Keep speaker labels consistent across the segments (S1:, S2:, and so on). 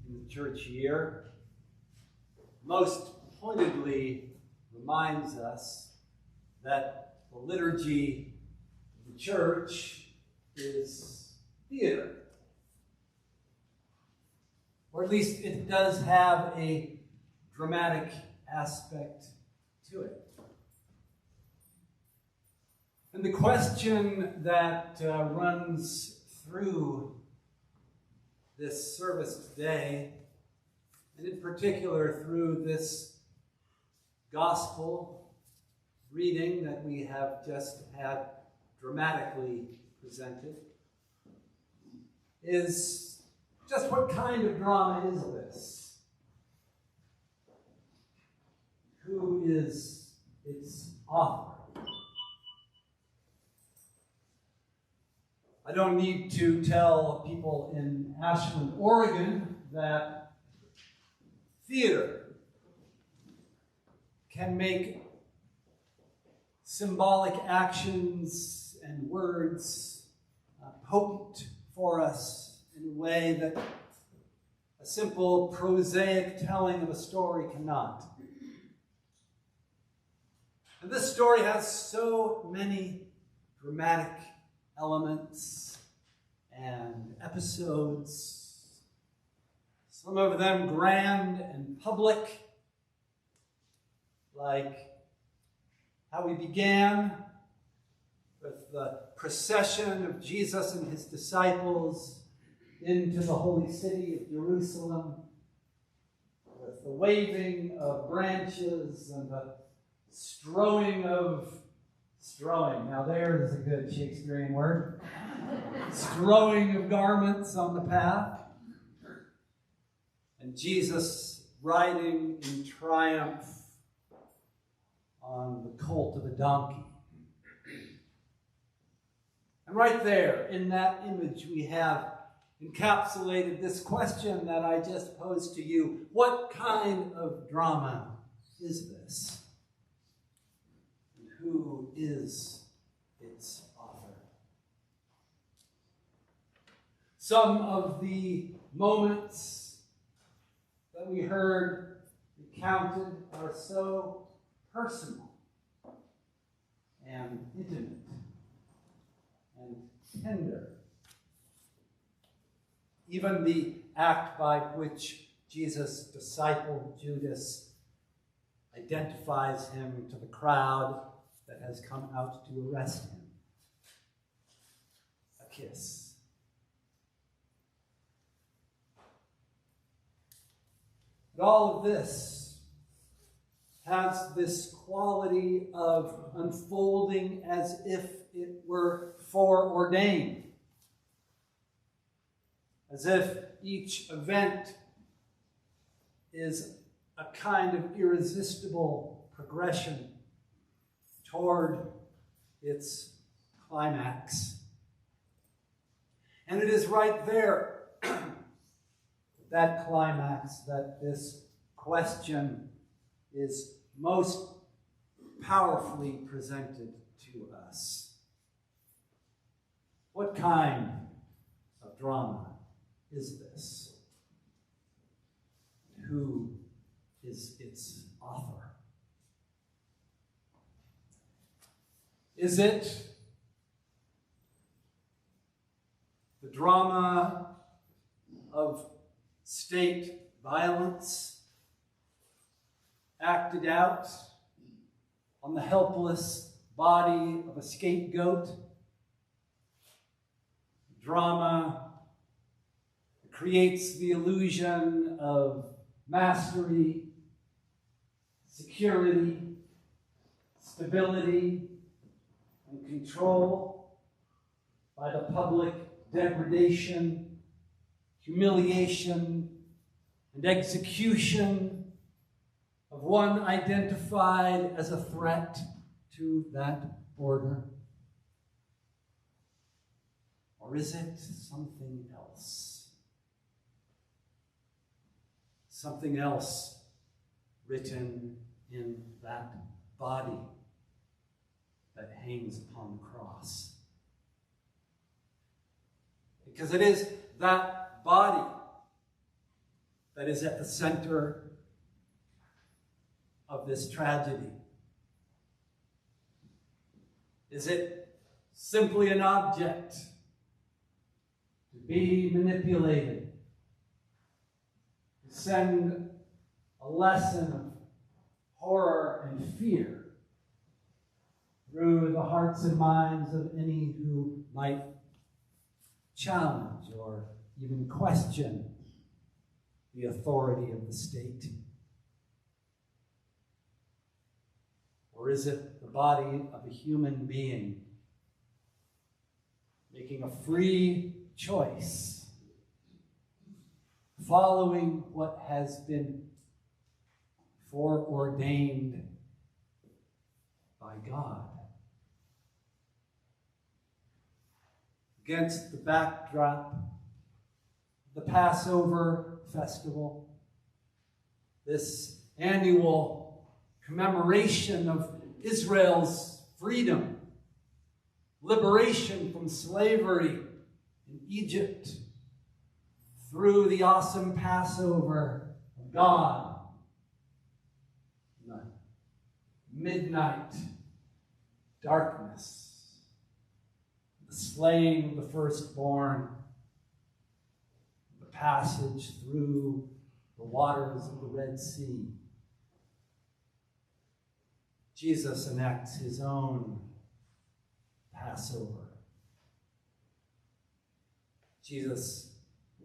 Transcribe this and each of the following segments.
S1: in the church year most pointedly reminds us that the liturgy of the church is theater. Or at least it does have a dramatic aspect to it. And the question that runs through this service today, and in particular through this gospel reading that we have just had dramatically presented, is just what kind of drama is this? Who is its author? I don't need to tell people in Ashland, Oregon, that theater can make symbolic actions and words potent for us in a way that a simple prosaic telling of a story cannot. And this story has so many dramatic elements and episodes, some of them grand and public, like how we began with the procession of Jesus and his disciples into the holy city of Jerusalem, with the waving of branches and the strowing. Now there's a good Shakespearean word. Strowing of garments on the path. And Jesus riding in triumph on the colt of a donkey. And right there, in that image, we have encapsulated this question that I just posed to you. What kind of drama is this? And who is its author? Some of the moments that we heard recounted are so personal and intimate and tender. Even the act by which Jesus' disciple Judas identifies him to the crowd that has come out to arrest him. A kiss. But all of this has this quality of unfolding as if it were foreordained. As if each event is a kind of irresistible progression toward its climax. And it is right there, that climax, that this question is most powerfully presented to us. What kind of drama is this? Who is its author? Is it the drama of state violence acted out on the helpless body of a scapegoat? Drama that creates the illusion of mastery, security, stability, and control by the public degradation, humiliation, and execution of one identified as a threat to that order? Or is it something else? Something else written in that body that hangs upon the cross. Because it is that body that is at the center of this tragedy? Is it simply an object to be manipulated, to send a lesson of horror and fear through the hearts and minds of any who might challenge or even question the authority of the state? Or is it the body of a human being making a free choice, following what has been foreordained by God? Against the backdrop of the Passover festival, this annual commemoration of Israel's freedom, liberation from slavery in Egypt, through the awesome Passover of God, the midnight darkness, the slaying of the firstborn, the passage through the waters of the Red Sea. Jesus enacts his own Passover. Jesus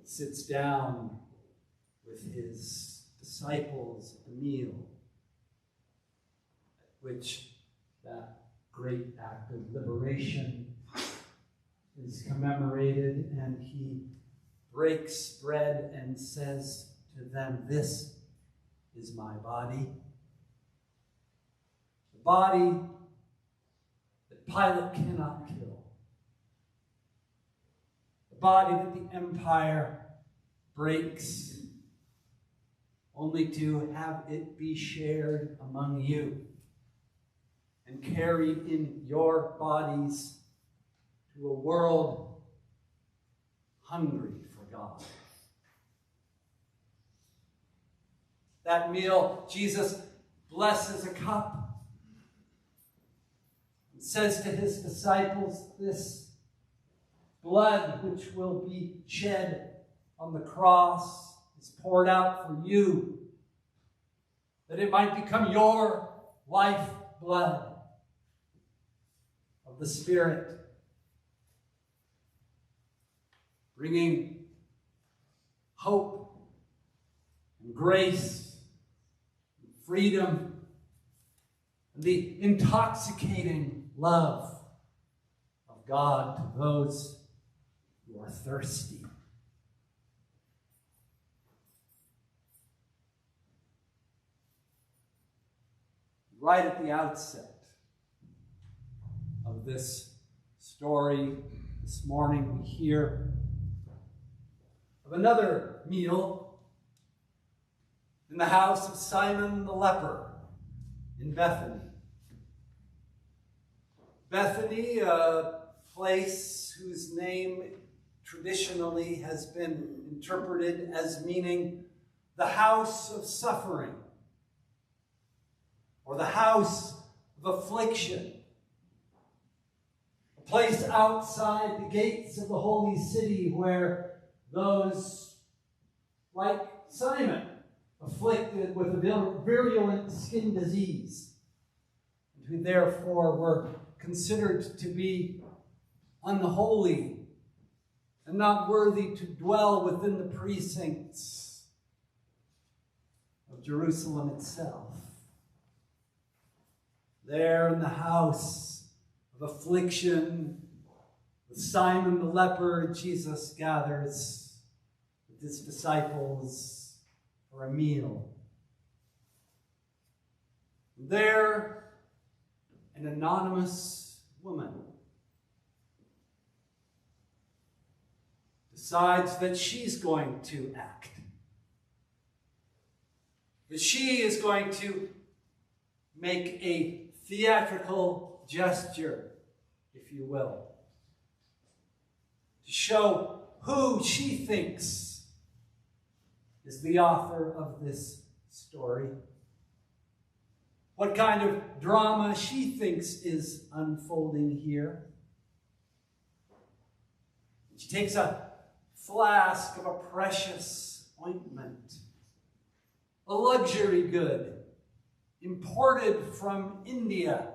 S1: sits down with his disciples at the meal, at which that great act of liberation is commemorated, and he breaks bread and says to them, "This is my body." The body that Pilate cannot kill. The body that the empire breaks only to have it be shared among you and carried in your bodies to a world hungry for God. That meal, Jesus blesses a cup and says to his disciples, "This blood which will be shed on the cross is poured out for you, that it might become your life blood of the Spirit, bringing hope and grace and freedom and the intoxicating love of God to those who are thirsty." Right at the outset of this story this morning, we hear of another meal in the house of Simon the leper in Bethany. Bethany, a place whose name traditionally has been interpreted as meaning the house of suffering, or the house of affliction, a place outside the gates of the holy city where those like Simon, afflicted with a virulent skin disease, and who therefore were considered to be unholy and not worthy to dwell within the precincts of Jerusalem itself. There in the house of affliction with Simon the leper, Jesus gathers with his disciples for a meal. There, an anonymous woman decides that she's going to act, that she is going to make a theatrical gesture, if you will, to show who she thinks is the author of this story. What kind of drama she thinks is unfolding here. She takes a flask of a precious ointment, a luxury good, imported from India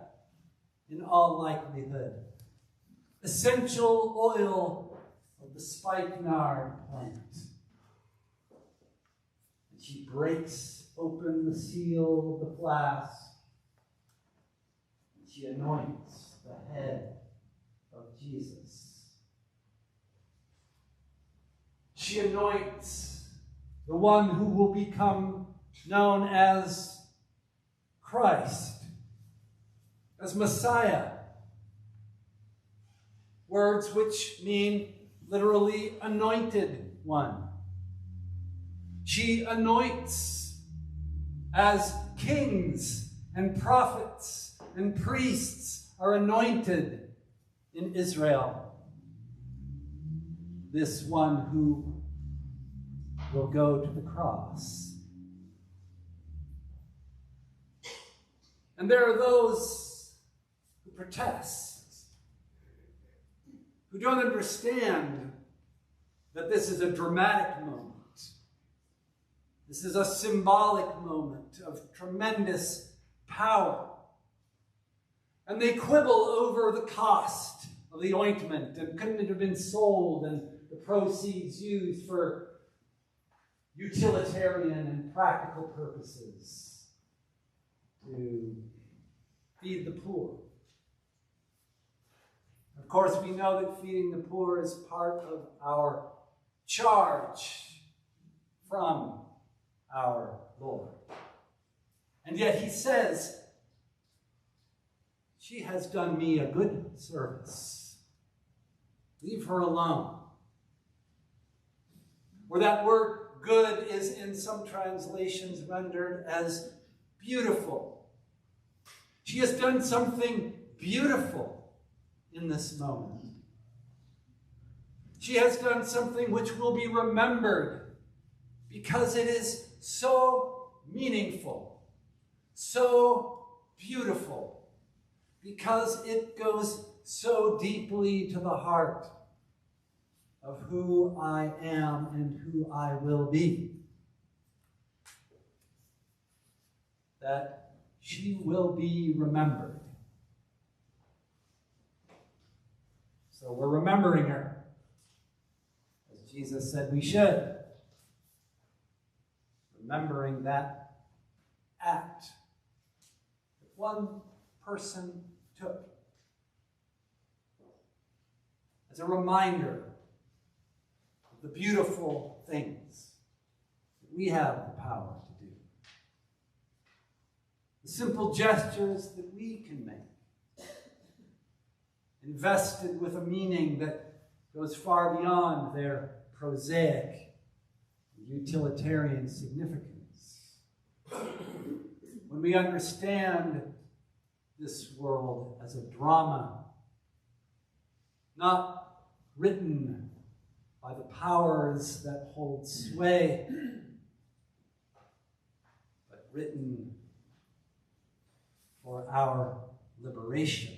S1: in all likelihood, essential oil of the spikenard plant. And she breaks open the seal of the flask. And she anoints the head of Jesus. She anoints the one who will become known as Christ, as Messiah. Words which mean literally anointed one. She anoints as kings and prophets and priests are anointed in Israel. This one who will go to the cross. And there are those who protest, who don't understand that this is a dramatic moment. This is a symbolic moment of tremendous power. And they quibble over the cost of the ointment, and couldn't it have been sold and the proceeds used for utilitarian and practical purposes to feed the poor. Of course, we know that feeding the poor is part of our charge from our Lord. And yet he says, she has done me a good service. Leave her alone. Or that word good is in some translations rendered as beautiful. She has done something beautiful in this moment. She has done something which will be remembered because it is so meaningful, so beautiful, because it goes so deeply to the heart of who I am and who I will be, that she will be remembered. So we're remembering her, as Jesus said we should. Remembering that act that one person took as a reminder of the beautiful things that we have the power to do. The simple gestures that we can make, invested with a meaning that goes far beyond their prosaic utilitarian significance. When we understand this world as a drama, not written by the powers that hold sway, but written for our liberation.